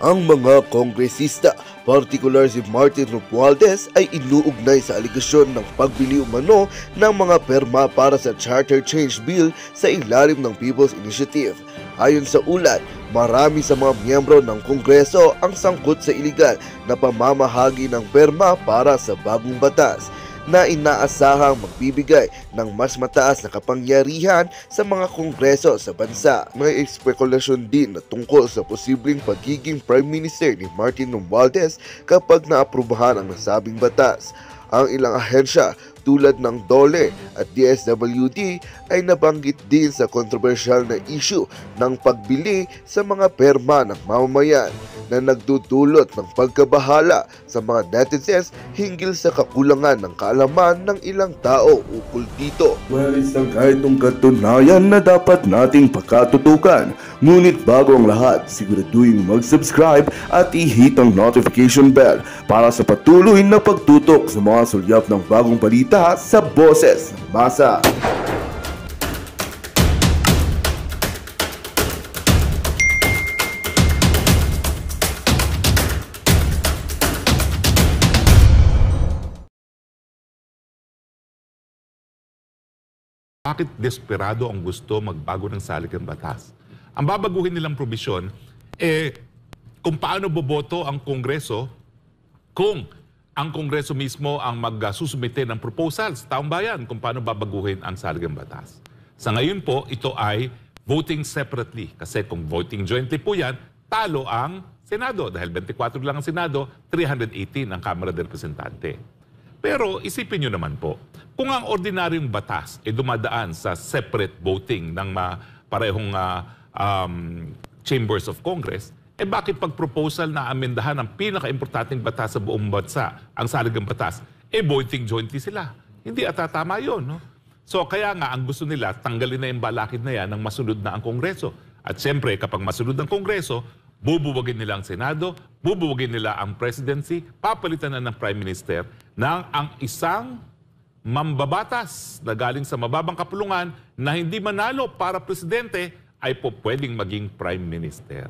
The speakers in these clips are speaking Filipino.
Ang mga kongresista, partikular si Martin Romualdez, ay inuugnay sa aligasyon ng pagbili umano ng mga perma para sa Charter Change Bill sa ilalim ng People's Initiative. Ayon sa ulat, marami sa mga miyembro ng Kongreso ang sangkot sa iligal na pamamahagi ng perma para sa bagong batas na inaasahang magbibigay ng mas mataas na kapangyarihan sa mga kongreso sa bansa. May espekulasyon din na tungkol sa posibleng pagiging Prime Minister ni Martin Romualdez kapag naaprubahan ang nasabing batas. Ang ilang ahensya tulad ng DOLE at DSWD ay nabanggit din sa kontrobersyal na issue ng pagbili sa mga perma ng mamamayan na nagdudulot ng pagkabahala sa mga netizens hinggil sa kakulangan ng kaalaman ng ilang tao ukol dito. Well, isang kahitong katunayan na dapat nating pagkatutukan. Ngunit bago ang lahat, siguraduhin mag-subscribe at i-hit ang notification bell para sa patuloy na pagtutok sa mga sulyap ng bagong balita sa Boses ng Masa. Bakit desperado ang gusto magbago ng saligang batas? Ang babaguhin nilang probisyon, kung paano boboto ang Kongreso kung ang Kongreso mismo ang magsusumite ng proposal sa taong bayan kung paano babaguhin ang saligang batas. Sa ngayon po, ito ay voting separately. Kasi kung voting jointly po yan, talo ang Senado. Dahil 24 lang ang Senado, 318 ang Kamara de Representante. Pero isipin nyo naman po, kung ang ordinaryong batas ay dumadaan sa separate voting ng parehong chambers of Congress, bakit pag proposal na amendahan ang pinaka-importanting batas sa buong bansa, ang saligang batas, voting jointly sila? Hindi atatama yun, no? So kaya nga ang gusto nila, tanggalin na yung balakid na yan ng masunod na ang Kongreso. At siyempre, kapag masunod ang Kongreso, bubuwagin nila ang Senado, bubuwagin nila ang presidency, papalitan na ng Prime Minister ng ang isang mambabatas na galing sa mababang kapulungan na hindi manalo para presidente ay po pwedeng maging Prime Minister.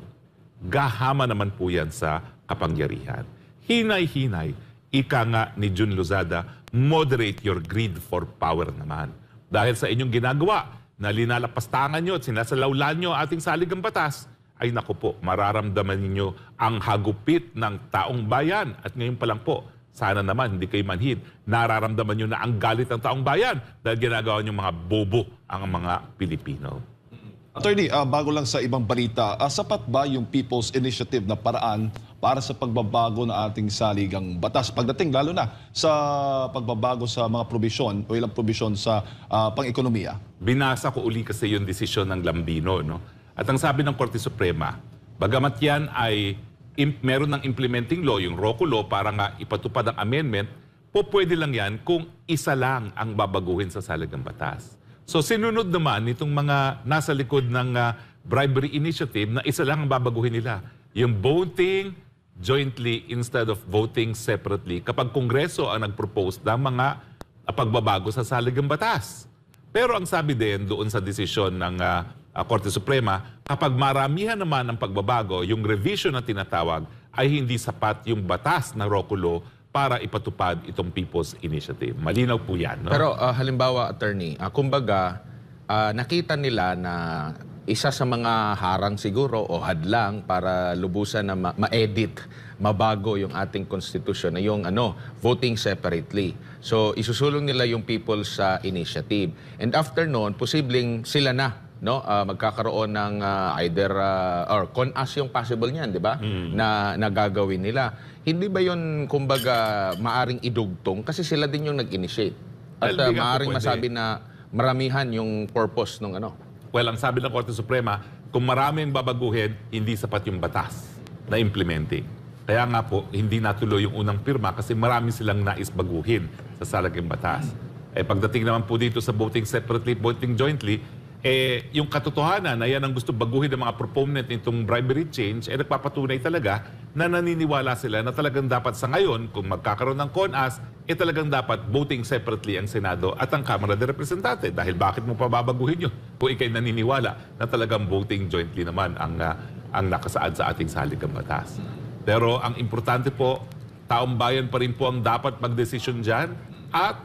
Gahama naman po yan sa kapangyarihan. Hinay-hinay, ika nga ni Jun Lozada, moderate your greed for power naman. Dahil sa inyong ginagawa na linalapastangan nyo at sinasalawlan nyo ating saligang batas, ay naku po, mararamdaman ninyo ang hagupit ng taong bayan. At ngayon pa lang po, sana naman hindi kayo manhid. Nararamdaman nyo na ang galit ng taong bayan dahil ginagawa nyo mga bobo ang mga Pilipino. Attorney, bago lang sa ibang balita, sapat ba yung People's Initiative na paraan para sa pagbabago ng ating saligang batas? Pagdating lalo na sa pagbabago sa mga probisyon o ilang probisyon sa pang-ekonomiya. Binasa ko uli kasi yung desisyon ng Lambino, no? At ang sabi ng Korte Suprema, bagamat yan ay meron ng implementing law, yung ROCO law, para nga ipatupad ang amendment, pwede lang yan kung isa lang ang babaguhin sa saligang batas. So sinunod naman itong mga nasa likod ng bribery initiative na isa lang ang babaguhin nila. Yung voting jointly instead of voting separately kapag Kongreso ang nag-propose ng mga pagbabago sa saligang batas. Pero ang sabi din doon sa desisyon ng Korte Suprema, kapag maramihan naman ang pagbabago, yung revision na tinatawag ay hindi sapat yung batas na ROCO law para ipatupad itong People's Initiative. Malinaw po yan, no? Pero halimbawa, attorney, kumbaga, nakita nila na isa sa mga harang siguro o hadlang para lubusan na ma-edit, mabago yung ating konstitusyon na yung voting separately. So isusulong nila yung People's Initiative. And after noon, posibleng sila na magkakaroon ng either or CONAS yung possible niyan, di ba? Na gagawin nila. Hindi ba yun, kumbaga, maaring idugtong? Kasi sila din yung nag-initiate. At maaring masabi na maramihan yung purpose ng Well, ang sabi ng Korte Suprema, kung maraming babaguhin, hindi sapat yung batas na implementing. Kaya nga po, hindi natuloy yung unang pirma kasi marami silang nais baguhin sa saligang batas. Pagdating naman po dito sa voting separately, voting jointly, yung katotohanan na yan ang gusto baguhin ng mga proponent nitong bribery change, nagpapatunay talaga na naniniwala sila na talagang dapat sa ngayon, kung magkakaroon ng CONAS, talagang dapat voting separately ang Senado at ang Kamara de Representante. Dahil bakit mo pa babaguhin yun kung ikay naniniwala na talagang voting jointly naman ang ang nakasaad sa ating saligang batas. Pero ang importante po, taong bayan pa rin po ang dapat magdesisyon dyan at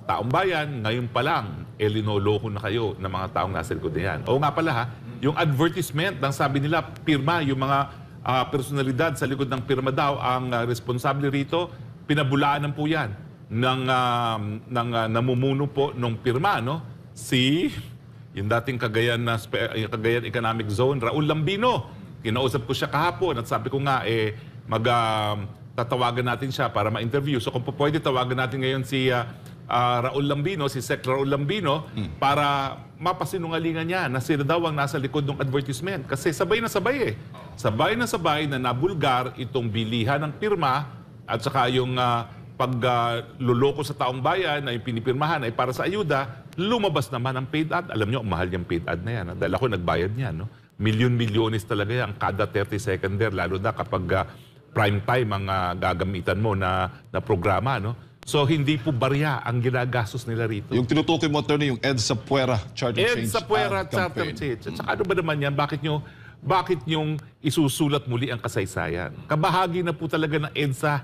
taong bayan, ngayon pa lang, linoloko na kayo ng mga taong nasa likod na yan. Oo nga pala ha, yung advertisement, nang sabi nila, pirma, yung mga personalidad sa likod ng pirma daw, ang responsable rito, pinabulaanan po yan ng namumuno po ng pirma, no? Si, yung dating Cagayan Economic Zone, Raul Lambino. Kinausap ko siya kahapon at sabi ko nga, tatawagan natin siya para ma-interview. So kung po pwede, tawagan natin ngayon si Raul Lambino, si Sec Raul Lambino, para mapasinungalingan niya na sila daw ang nasa likod ng advertisement. Kasi sabay na sabay Sabay na sabay na nabulgar itong bilihan ng pirma at saka yung pagluloko sa taong bayan na yung pinipirmahan ay para sa ayuda, lumabas naman ang paid ad. Alam niyo, ang mahal yung paid ad na yan. Dahil ako nagbayad niyan, no? Milyon-milyones talaga yan kada 30 seconder, lalo na kapag prime time ang gagamitan mo na programa, no? So hindi po barya ang ginagastos nila rito. Yung tinutukoy mo, attorney, yung EDSA Puera Charter Change EDSA Puera Charter Change. At saka ano ba naman yan? Bakit yung isusulat muli ang kasaysayan? Kabahagi na po talaga ng EDSA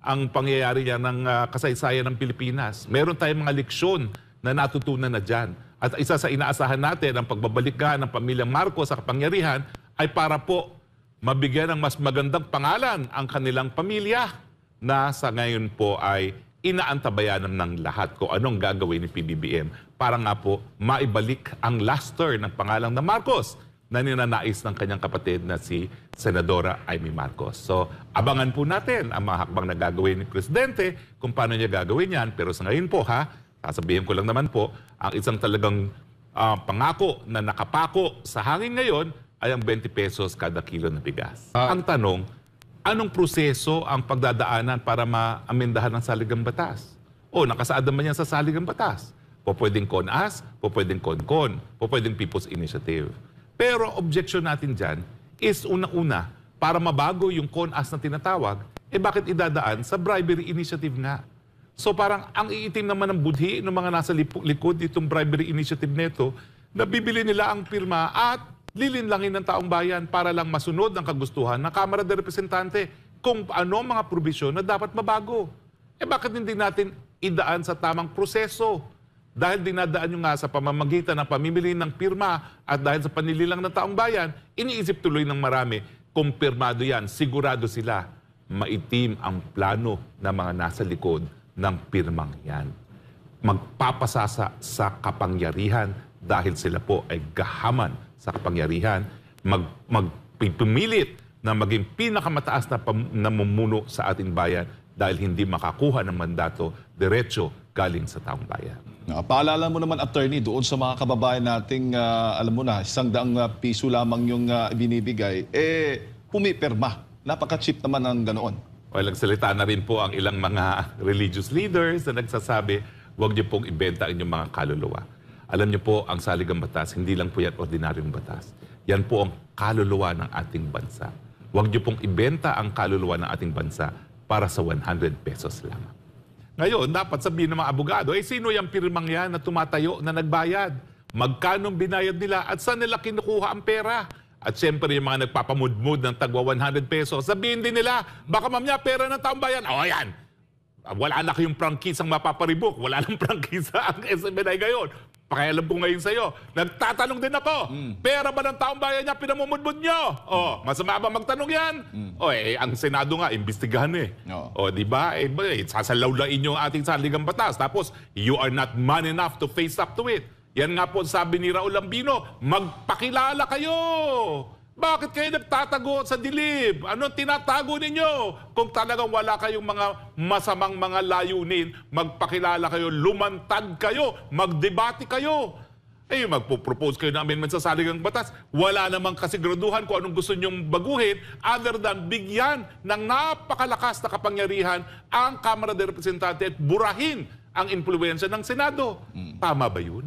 ang pangyayari yan ng kasaysayan ng Pilipinas. Meron tayong mga leksyon na natutunan na dyan. At isa sa inaasahan natin, ang pagbabalik nga ng pamilyang Marcos sa kapangyarihan ay para po mabigyan ng mas magandang pangalan ang kanilang pamilya na sa ngayon po ay inaantabayanan ng lahat kung anong gagawin ni PBBM para nga po maibalik ang luster ng pangalang na Marcos na ninanais ng kanyang kapatid na si Senadora Amy Marcos. So, abangan po natin ang mga hakbang na gagawin ni Presidente kung paano niya gagawin yan. Pero sa ngayon po sasabihin ko lang naman po, ang isang talagang pangako na nakapako sa hangin ngayon ay ang 20 pesos kada kilo na bigas. Ang tanong, anong proseso ang pagdadaanan para ma-amendahan ng saligang batas? Nakasaad naman yan sa saligang batas. Pwedeng CONAS, pwedeng CONCON, pwedeng People's Initiative. Pero objection natin dyan is unang-una, para mabago yung CONAS na tinatawag, bakit idadaan sa bribery initiative nga? So parang ang iitim naman ng budhi ng mga nasa likod itong bribery initiative neto, na bibili nila ang pirma at lilinlangin ng taong bayan para lang masunod ang kagustuhan ng Kamara de Representante kung ano mga probisyon na dapat mabago. Bakit hindi natin idaan sa tamang proseso? Dahil dinadaan nyo nga sa pamamagitan ng pamimili ng pirma at dahil sa panililang ng taong bayan, iniisip tuloy ng marami, kung pirmado yan, sigurado sila maitim ang plano ng mga nasa likod ng pirmang yan. Magpapasasa sa kapangyarihan dahil sila po ay gahaman sa kapangyarihan, magpipilit na maging pinakamataas na namumuno sa ating bayan dahil hindi makakuha ng mandato diretso galing sa taong bayan. Paalala mo naman, attorney, doon sa mga kababayan nating, alam mo na, 100 piso lamang yung binibigay, pumipirma. Napaka-cheap naman ang ganoon. Nagsalita na rin po ang ilang mga religious leaders na nagsasabi, huwag niyo pong ibenta inyong mga kaluluwa. Alam niyo po, ang saligang batas, hindi lang po yan ordinaryong batas. Yan po ang kaluluwa ng ating bansa. Huwag niyo pong ibenta ang kaluluwa ng ating bansa para sa 100 pesos lamang. Ngayon, dapat sabihin ng mga abogado, sino yung pirmang yan na tumatayo na nagbayad? Magkano binayad nila at saan nila kinukuha ang pera? At siyempre yung mga nagpapamudmud ng tagwa 100 pesos, sabihin din nila, baka mamaya pera ng taong bayan. Ayan, wala na kayong prangkisang mapaparibok, wala nang prangkisa ang SMNI ngayon. Pakialam ko ngayon sa'yo, nagtatanong din ako, pera ba ng taong bayan niya pinamumudmud nyo? Masama ba magtanong yan? Ang Senado nga, imbestigahan di ba? Sasalawlain yung ating saligang batas. Tapos, you are not man enough to face up to it. Yan nga po sabi ni Raul Lambino, magpakilala kayo! Bakit kayo nagtatago sa dilim? Anong tinatago ninyo? Kung talagang wala kayong mga masamang mga layunin, magpakilala kayo, lumantad kayo, magdebate kayo. Magpo-propose kayo ng amendment sa saligang batas. Wala namang kasiguraduhan kung anong gusto nyong baguhin other than bigyan ng napakalakas na kapangyarihan ang Kamara de Representante at burahin ang impluwensya ng Senado. Tama ba yun?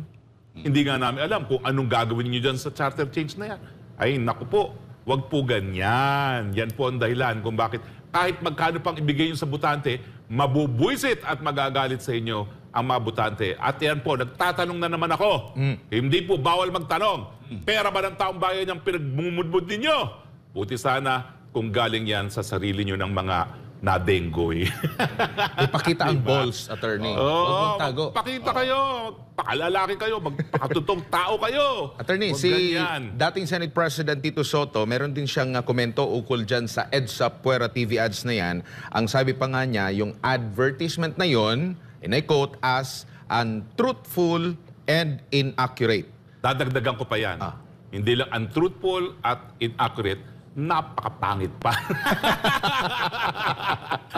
Hindi nga namin alam kung anong gagawin niyo dyan sa charter change na yan. Naku po, wag po ganyan. Yan po ang dahilan kung bakit kahit magkano pang ibigay yung sa butante, mabubwisit at magagalit sa inyo ang mga botante. At yan po, nagtatanong na naman ako. Hindi po bawal magtanong. Pera ba ng taong bayan yung pinagmumudmud ninyo? Buti sana kung galing yan sa sarili nyo ng mga nadenggoy. Ipakita ang balls, attorney. Huwag mong tago. Pakita kayo, pakalalaki kayo, magpakatutong tao kayo. Attorney, Huwag si ganyan. dating Senate President Tito Soto, meron din siyang komento ukol dyan sa EDSA Puera TV ads na yan. Ang sabi pa nga niya, yung advertisement na yon, and I quote, as untruthful and inaccurate. Dadagdagan ko pa yan. Hindi lang untruthful at inaccurate, napakapangit pa.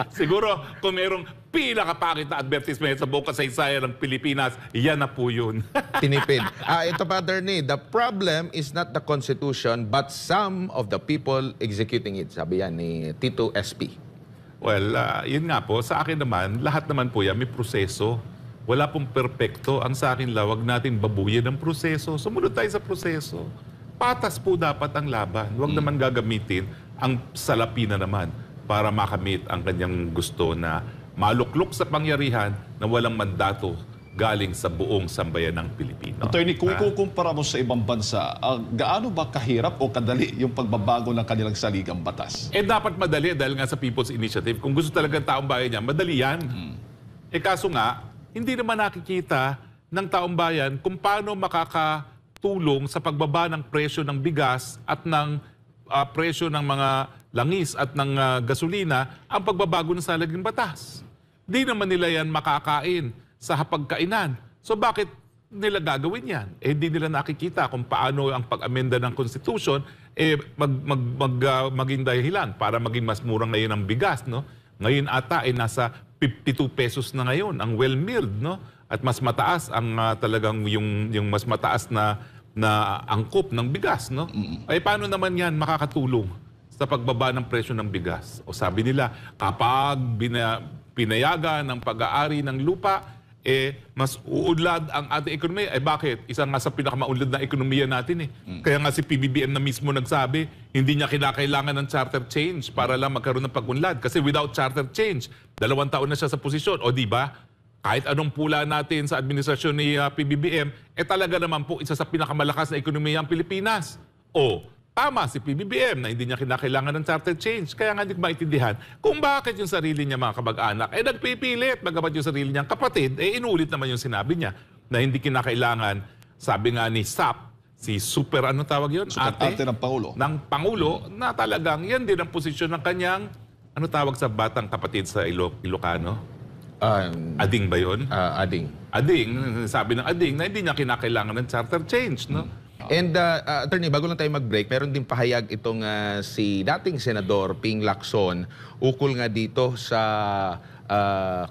Siguro, kung mayroong pinakapangit na advertisement sa buong kasaysayan ng Pilipinas, yan na po yun. Tinipid. Ito pa, attorney, the problem is not the Constitution, but some of the people executing it. Sabi yan ni Tito SP. Well, yun nga po, sa akin naman, lahat naman po yan may proseso. Wala pong perpekto. Ang sa akin lang, wag natin babuyin ang proseso. Sumunod tayo sa proseso. Patas po dapat ang laban. Huwag naman gagamitin ang salapi na naman para makamit ang kanyang gusto na maluklok sa pangyarihan na walang mandato galing sa buong sambayan ng Pilipino. Attorney, kung kukumpara mo sa ibang bansa, gaano ba kahirap o kadali yung pagbabago ng kanilang saligang batas? Dapat madali dahil nga sa People's Initiative. Kung gusto talaga ng taong bayan niya, madali yan. Kaso nga, hindi naman nakikita ng taong bayan kung paano makakatulong sa pagbaba ng presyo ng bigas at ng presyo ng mga langis at ng gasolina ang pagbabago ng salaging batas. Di naman nila yan makakain sa hapagkainan. So bakit nila gagawin yan? Hindi nila nakikita kung paano ang pag-amenda ng Constitution maging dahilan para maging mas murang ngayon ang bigas. No? Ngayon ata ay nasa 52 pesos na ngayon ang well-milled, no? At mas mataas ang talagang yung mas mataas na angkop ng bigas, no? Ay paano naman 'yan makakatulong sa pagbaba ng presyo ng bigas? O sabi nila, kapag pinayagan ng pag-aari ng lupa, mas uudlad ang ating ekonomiya. Bakit? Isa nga sa pinakamaunlad na ekonomiya natin. Kaya nga si PBBM na mismo nagsabi, hindi niya kinakailangan ng charter change para lang magkaroon ng pag-unlad. Kasi without charter change, 2 taon na siya sa posisyon. O di ba? Kahit anong pula natin sa administrasyon ni PBBM, talaga naman po isa sa pinakamalakas na ekonomiya ang Pilipinas. O, tama si PBBM na hindi niya kinakailangan ng charter change. Kaya nga hindi ko maintindihan kung bakit yung sarili niya mga kamag-anak nagpipilit, bagamat yung sarili niyang kapatid, inulit naman yung sinabi niya na hindi kinakailangan, sabi nga ni SAP, si Super, ano tawag yun? Ate ng Pangulo. Ng Pangulo, na talagang yan din ang posisyon ng kanyang, ano tawag sa batang kapatid sa Ilocano? Ading ba yun? Ading. Ading, sabi ng Ading na hindi niya kinakailangan ng charter change, no? And attorney, bago lang tayo mag-break, meron din pahayag itong si dating Senador Ping Lacson ukol nga dito sa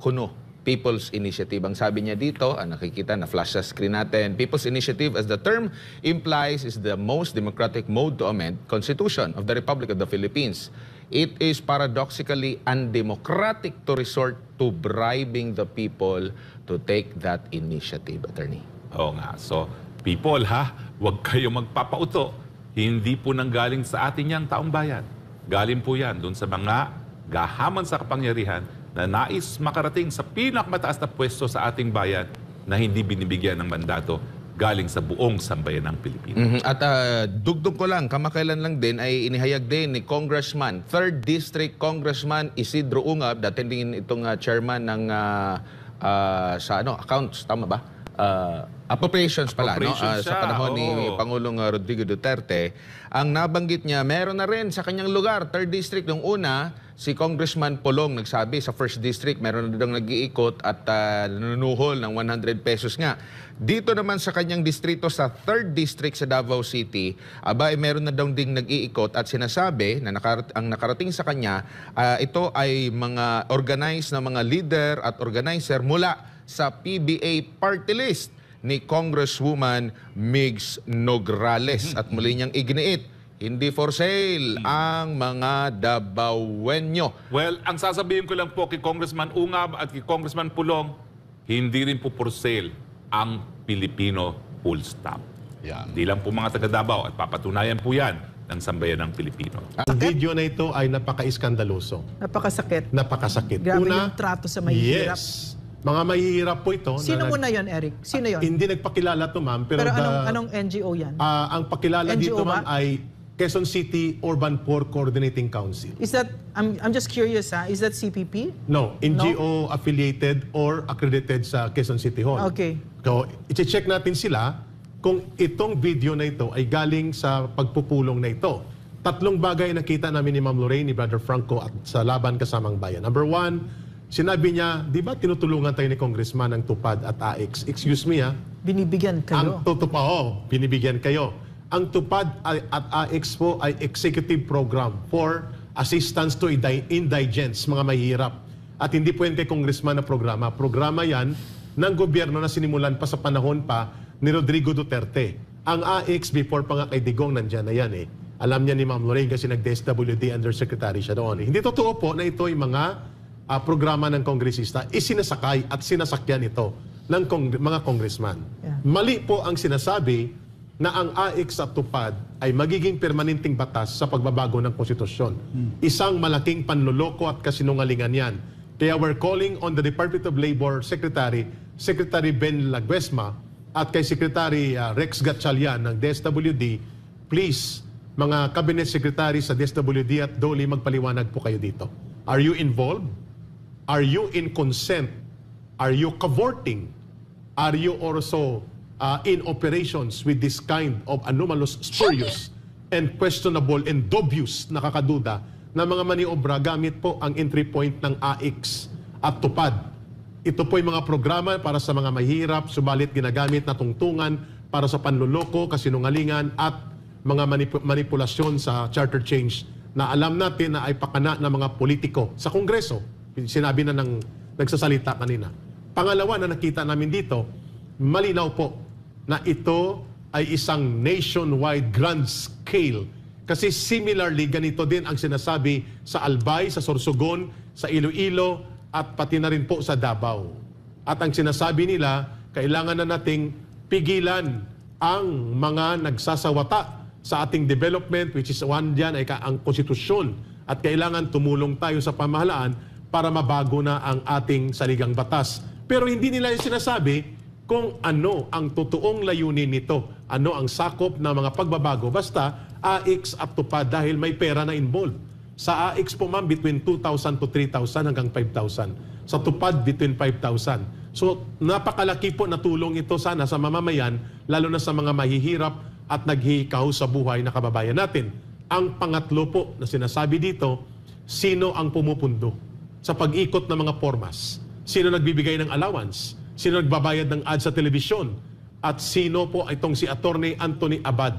Kuno, People's Initiative. Ang sabi niya dito, nakikita na flash sa screen natin, People's Initiative, as the term implies, is the most democratic mode to amend Constitution of the Republic of the Philippines. It is paradoxically undemocratic to resort to bribing the people to take that initiative, attorney. Oo nga. So, people ha, huwag kayo magpapauto. Hindi po nanggaling sa atin yang taong bayan. Galing po yan doon sa mga gahaman sa kapangyarihan na nais makarating sa pinakamataas na pwesto sa ating bayan na hindi binibigyan ng mandato galing sa buong sambayan ng Pilipinas. At dugdug ko lang, kamakailan lang din ay inihayag din ni Congressman, 3rd District Congressman Isidro Ungab, dati din itong chairman ng accounts, tama ba? Appropriations pala, Appropriations sa panahon ni oo. Pangulong Rodrigo Duterte. Ang nabanggit niya, meron na rin sa kanyang lugar, 3rd District, nung una, si Congressman Polong nagsabi sa 1st District, meron na daw nag-iikot at nanunuhol ng 100 pesos nga. Dito naman sa kanyang distrito sa 3rd District sa Davao City, meron na daw ding nag-iikot at sinasabi na ang nakarating sa kanya, ito ay mga organized na mga leader at organizer mula sa PBA party list ni Congresswoman Migs Nograles. At muli niyang iginiit, hindi for sale ang mga Dabawenyo. Well, ang sasabihin ko lang po kay Congressman Ungab at kay Congressman Pulong, hindi rin po for sale ang Pilipino full stop. Yan. Hindi lang po mga taga Davao at papatunayan po yan ng sambayan ng Pilipino. Ang video na ito ay napaka-iskandaloso. Napakasakit. Napakasakit. Grabe yung trato sa mahihirap. Yes. Mga mahihirap po ito. Sino muna yon, Eric? Sino yon? Hindi nagpakilala to, ma'am. Pero, anong NGO yan? ang pakilala NGO dito, ba? ma'am, ay Quezon City Urban Poor Coordinating Council. Is that, I'm just curious, is that CPP? No, NGO affiliated or accredited sa Quezon City Hall. Okay. So, i-check natin sila kung itong video na ito ay galing sa pagpupulong na ito. Tatlong bagay nakita namin ni Ma'am Lorraine, ni Brother Franco at sa Laban Kasamang Bayan. Number one, sinabi niya, di ba tinutulungan tayo ni Congressman ng TUPAD at AX? Excuse me Binibigyan kayo. Binibigyan kayo. Ang TUPAD at AX po ay executive program for assistance to indigents, mga mahihirap. At hindi po yan kay Congressman na programa. Programa yan ng gobyerno na sinimulan pa sa panahon pa ni Rodrigo Duterte. Ang AX before pa nga kay Digong nandyan na yan Alam niya ni Ma'am Lorraine kasi nag-DSWD Undersecretary siya doon. Hindi totoo po na ito ay mga programa ng kongresista. Isinasakay at sinasakyan ito ng mga congressman. Yeah. Mali po ang sinasabi na ang AX at TUPAD ay magiging permanenteng batas sa pagbabago ng konstitusyon. Isang malaking panluloko at kasinungalingan yan. Kaya we're calling on the Department of Labor Secretary Ben Laguesma, at kay Secretary Rex Gatchalian ng DSWD, please, mga cabinet secretary sa DSWD at DOLE, magpaliwanag po kayo dito. Are you involved? Are you in consent? Are you cavorting? Are you also in operations with this kind of anomalous, spurious, and questionable and dubious, nakakaduda, na mga maniobra gamit po ang entry point ng AX at TUPAD? Ito po yung mga programa para sa mga mahirap, subalit ginagamit na tungtungan para sa panluloko, kasinungalingan at mga manipulasyon sa charter change na alam natin na ay pakana ng mga politiko sa Kongreso. Sinabi na ng nagsasalita kanina. Pangalawa na nakita namin dito, malinaw po na ito ay isang nationwide grand scale. Kasi similarly, ganito din ang sinasabi sa Albay, sa Sorsogon, sa Iloilo, at pati na rin po sa Davao. At ang sinasabi nila, kailangan na nating pigilan ang mga nagsasawata sa ating development, which is one dyan ay ang konstitusyon. At kailangan tumulong tayo sa pamahalaan para mabago na ang ating saligang batas. Pero hindi nila sinasabi kung ano ang totoong layunin nito, ano ang sakop ng mga pagbabago. Basta AX at TUPAD dahil may pera na involved. Sa AX po, ma'am, between 2,000 to 3,000 hanggang 5,000. Sa TUPAD, between 5,000. So, napakalaki po na tulong ito sana sa mamamayan, lalo na sa mga mahihirap at naghihikaw sa buhay na kababayan natin. Ang pangatlo po na sinasabi dito, sino ang pumupundo sa pag-ikot ng mga formas? Sino nagbibigay ng allowance? Sino nagbabayad ng ads sa telebisyon? At sino po itong si Attorney Anthony Abad?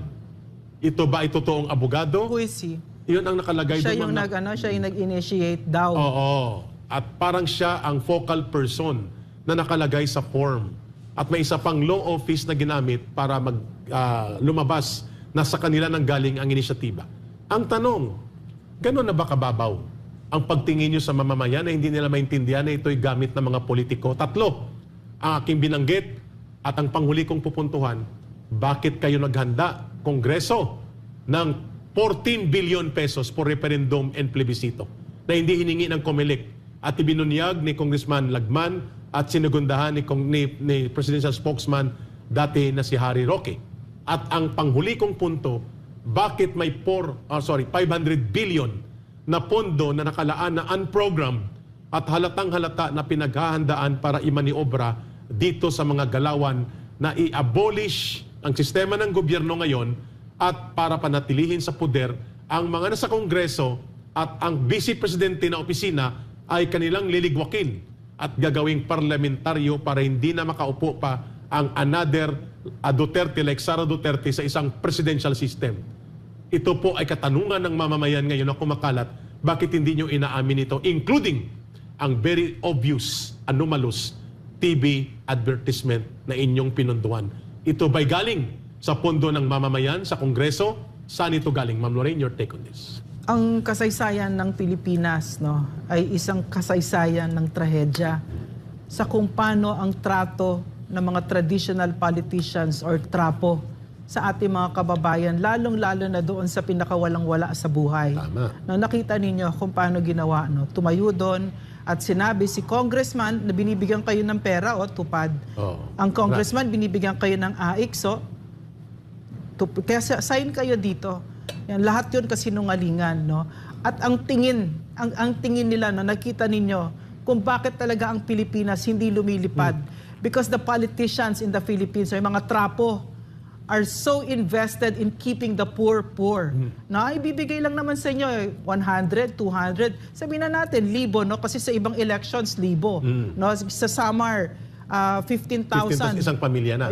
Ito ba ay totoong abogado? Who is he? Yun ang nakalagay Siya doon. siya yung nag-initiate daw. Oo. At parang siya ang focal person na nakalagay sa form. At may isa pang law office na ginamit para lumabas na sa kanila nang galing ang inisyatiba. Ang tanong, gano'n na ba kababaw ang pagtingin nyo sa mamamayan na hindi nila maintindihan na ito'y gamit ng mga politiko? Tatlo, ang aking binanggit at ang panghuli kong pupuntuhan, bakit kayo naghanda, Kongreso, ng 14 billion pesos for referendum and plebiscito na hindi hiningi ng COMELEC at ibinunyag ni Congressman Lagman at sinugundahan ni Presidential Spokesman dati na si Harry Roque. At ang panghuli kong punto, bakit may 500 billion na pondo na nakalaan na unprogrammed at halatang halata na pinaghahandaan para imaniobra dito sa mga galawan na i-abolish ang sistema ng gobyerno ngayon at para panatilihin sa poder ang mga nasa Kongreso at ang Vice Presidente na opisina ay kanilang liligwakin at gagawing parlamentaryo para hindi na makaupo pa ang another Duterte like Sara Duterte sa isang presidential system. Ito po ay katanungan ng mamamayan ngayon na kumakalat. Bakit hindi nyo inaamin ito? Including ang very obvious, anomalous TV advertisement na inyong pinunduan. Ito ba'y galing sa pondo ng mamamayan, sa Kongreso? Saan ito galing? Ma'am Lorraine, your take on this. Ang kasaysayan ng Pilipinas ay isang kasaysayan ng trahedya sa kung paano ang trato ng mga traditional politicians or trapo sa ating mga kababayan, lalong-lalo na doon sa pinakawalang-wala sa buhay. Tama. Nakita ninyo kung paano ginawa. Tumayo doon at sinabi si congressman na binibigyan kayo ng pera, tupad. Oo. Ang congressman binibigyan kayo ng AIC, kaya sign kayo dito. Yan, lahat yun kasinungalingan, no? At ang tingin nila, no, nakita ninyo kung bakit talaga ang Pilipinas hindi lumilipad. Because the politicians in the Philippines, yung mga trapo, are so invested in keeping the poor poor. Na ibibigay lang naman sa inyo 100, 200. Sabihin na natin, 1,000, no? Kasi sa ibang elections, 1,000. No? Sa Samar, 15,000 isang pamilya na.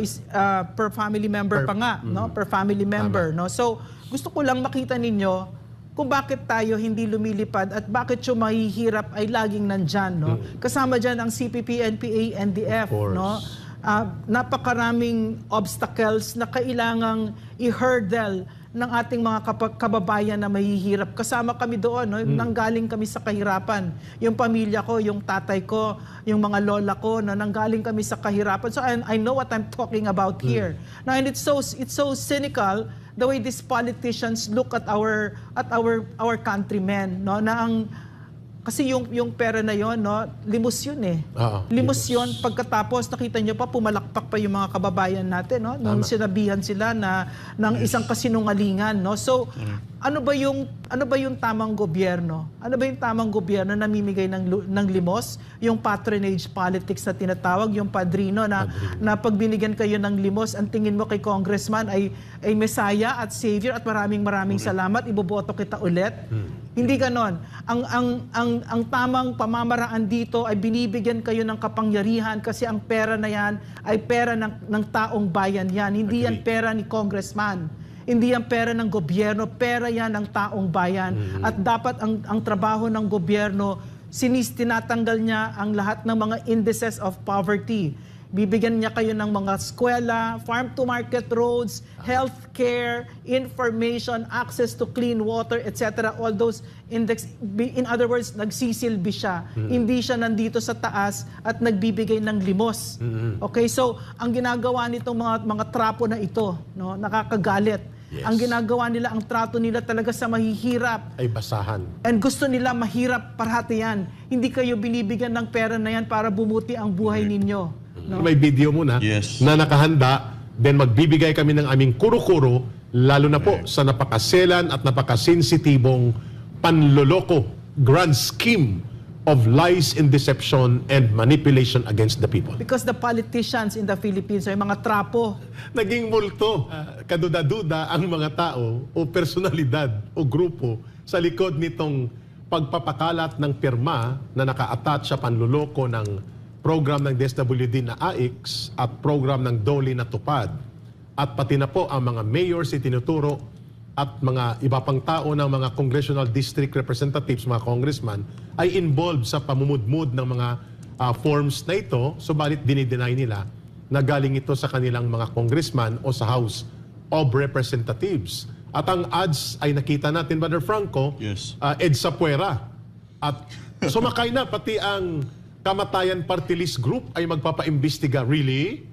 Per family member pa nga, no? Per family member, no? So, gusto ko lang makita ninyo kung bakit tayo hindi lumilipad at bakit yung mahihirap ay laging nandyan, no? Kasama dyan ang CPP, NPA, NDF, no? Napakaraming obstacles na kailangang i-hurdle ng ating mga kababayan na mahihirap. Kasama kami doon, no? Nanggaling kami sa kahirapan. Yung pamilya ko, yung tatay ko, yung mga lola ko, no? Nanggaling kami sa kahirapan. So I know what I'm talking about here. Now, and it's so cynical the way these politicians look at our countrymen, no? Na kasi yung pera na yon, no, limos yun eh. Limos yun. Pagkatapos nakita nyo pa pumalakpak pa yung mga kababayan natin, no, nung sinabihan sila ng isang kasinungalingan, no. So ano ba yung tamang gobyerno? Ano ba yung tamang gobyerno na namimigay ng limos? Yung patronage politics na tinatawag, yung padrino na pag binigyan kayo ng limos, ang tingin mo kay congressman ay Messiah at Savior at maraming salamat, iboboto kita ulit. Hindi ganon. Ang tamang pamamaraan dito ay binibigyan kayo ng kapangyarihan kasi ang pera na yan ay pera ng taong bayan yan. Hindi yan pera ni congressman. Hindi yan pera ng gobyerno, pera yan ng taong bayan. At dapat ang trabaho ng gobyerno, tinatanggal niya ang lahat ng mga indices of poverty. Bibigyan niya kayo ng mga eskwela, farm-to-market roads, healthcare, information, access to clean water, etc. All those index, in other words, nagsisilbi siya. Hindi siya nandito sa taas at nagbibigay ng limos. Okay, so ang ginagawa nitong mga trapo na ito, no, nakakagalit. Yes. Ang ginagawa nila, ang trato nila talaga sa mahihirap. Ay basahan. And gusto nila mahirap parati yan. Hindi kayo binibigyan ng pera na yan para bumuti ang buhay ninyo. No? May video muna na nakahanda, then magbibigay kami ng aming kuro-kuro, lalo na po sa napakaselan at napakasensitibong panloloko, grand scheme of lies and deception and manipulation against the people. Because the politicians in the Philippines ay mga trapo. Naging multo, kaduda-duda ang mga tao o personalidad o grupo sa likod nitong pagpapakalat ng pirma na naka-attach sa panloloko ng program ng DSWD na AIX at program ng DOLE na Tupad. At pati na po ang mga mayors itinuturo at mga iba pang tao ng mga congressional district representatives, mga congressman, ay involved sa pamumudmud ng mga forms na ito, subalit dinideny nila na galing ito sa kanilang mga congressman o sa House of Representatives. At ang ads ay nakita natin, Brother Franco, EDSA Puera. At sumakay na pati ang Kamatayan Party List Group ay magpapaimbestiga. Really?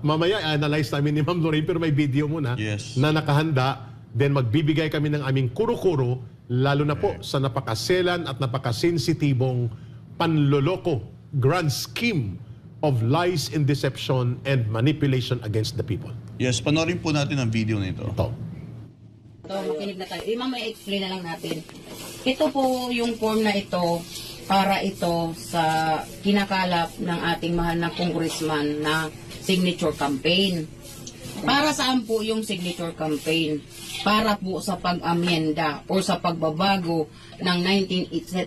Mamaya analyze namin ni Ma'am Lorraine, pero may video muna na nakahanda. Then magbibigay kami ng aming kuro-kuro, lalo na po sa napakaselan at napakasensitibong panloloko, grand scheme of lies and deception and manipulation against the people. Yes, panoorin po natin ang video nito. Ito. Makinig na tayo. Mamaya explain na lang natin. Ito po yung form na ito para ito sa kinakalap ng ating mahal na congressman na signature campaign. Para saan po yung signature campaign? Para po sa pag-amyenda o sa pagbabago ng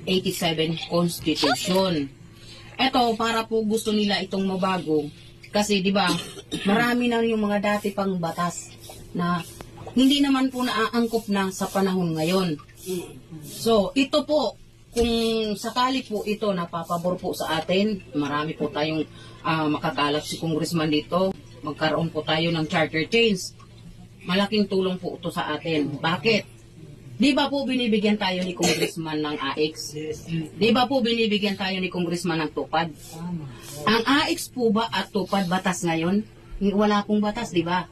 1987 Constitution. Ito, para po gusto nila itong mabago. Kasi di ba marami na yung mga dati pang batas na hindi naman po naaangkop na sa panahon ngayon. So, ito po, kung sakali po ito napapabor po sa atin, marami po tayong makakalap si congressman dito, magkaroon po tayo ng charter change. Malaking tulong po ito sa atin. Bakit? Di ba po binibigyan tayo ni congressman ng AIX? Di ba po binibigyan tayo ni congressman ng tupad? Ang AIX po ba at tupad batas ngayon? Wala pong batas, di ba?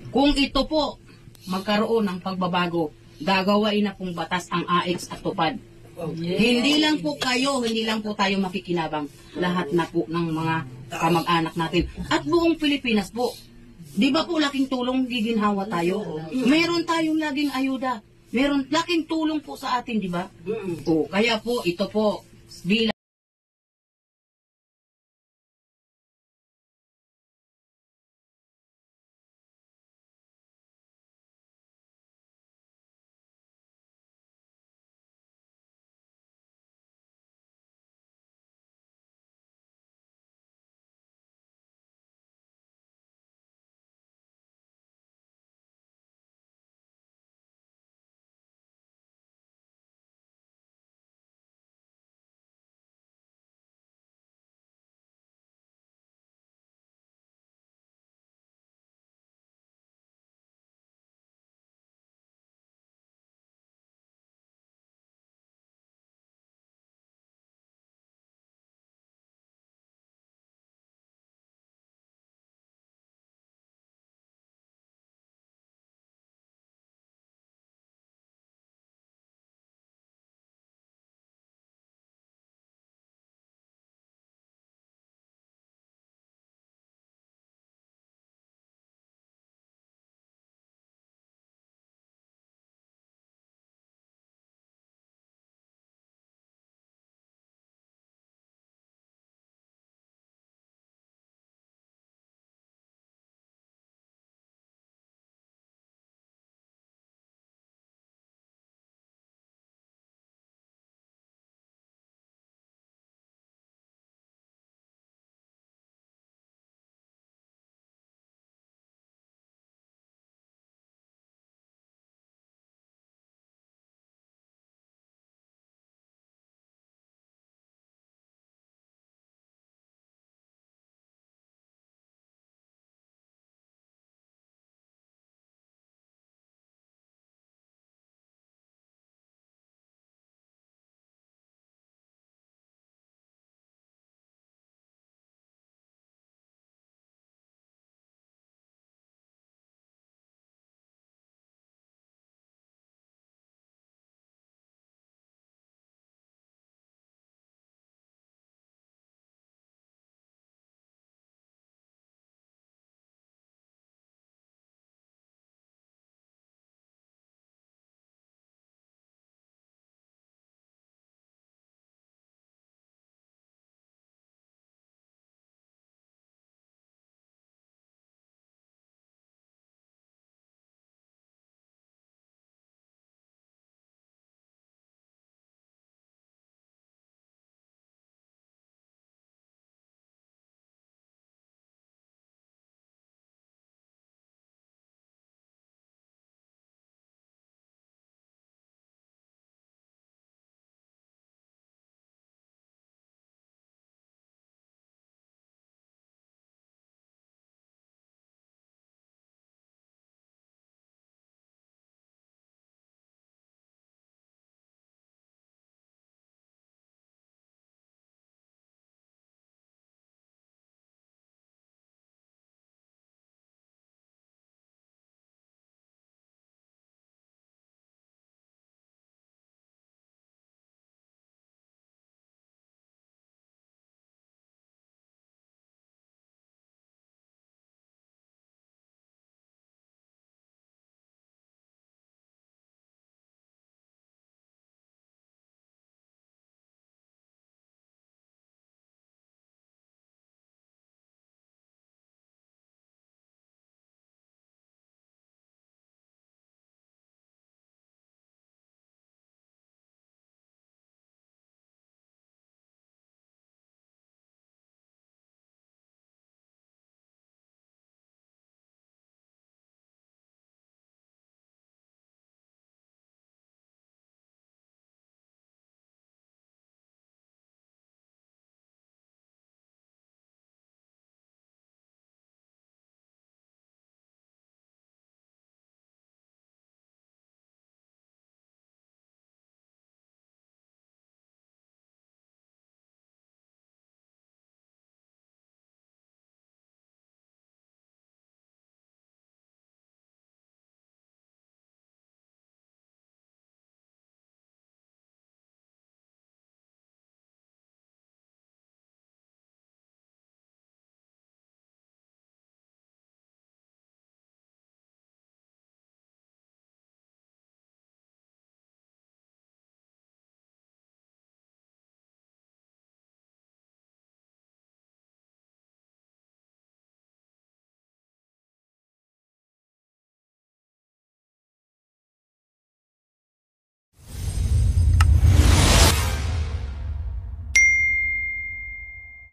Kung ito po magkaroon ng pagbabago, gagawain na pong batas ang AIX at tupad. Hindi lang po kayo, hindi lang po tayo makikinabang. Lahat na po ng mga kamag-anak natin. At buong Pilipinas po. Di ba po laking tulong giginhawa tayo? Meron tayong laging ayuda. Meron laking tulong po sa atin, di ba? O, kaya po, ito po, bilang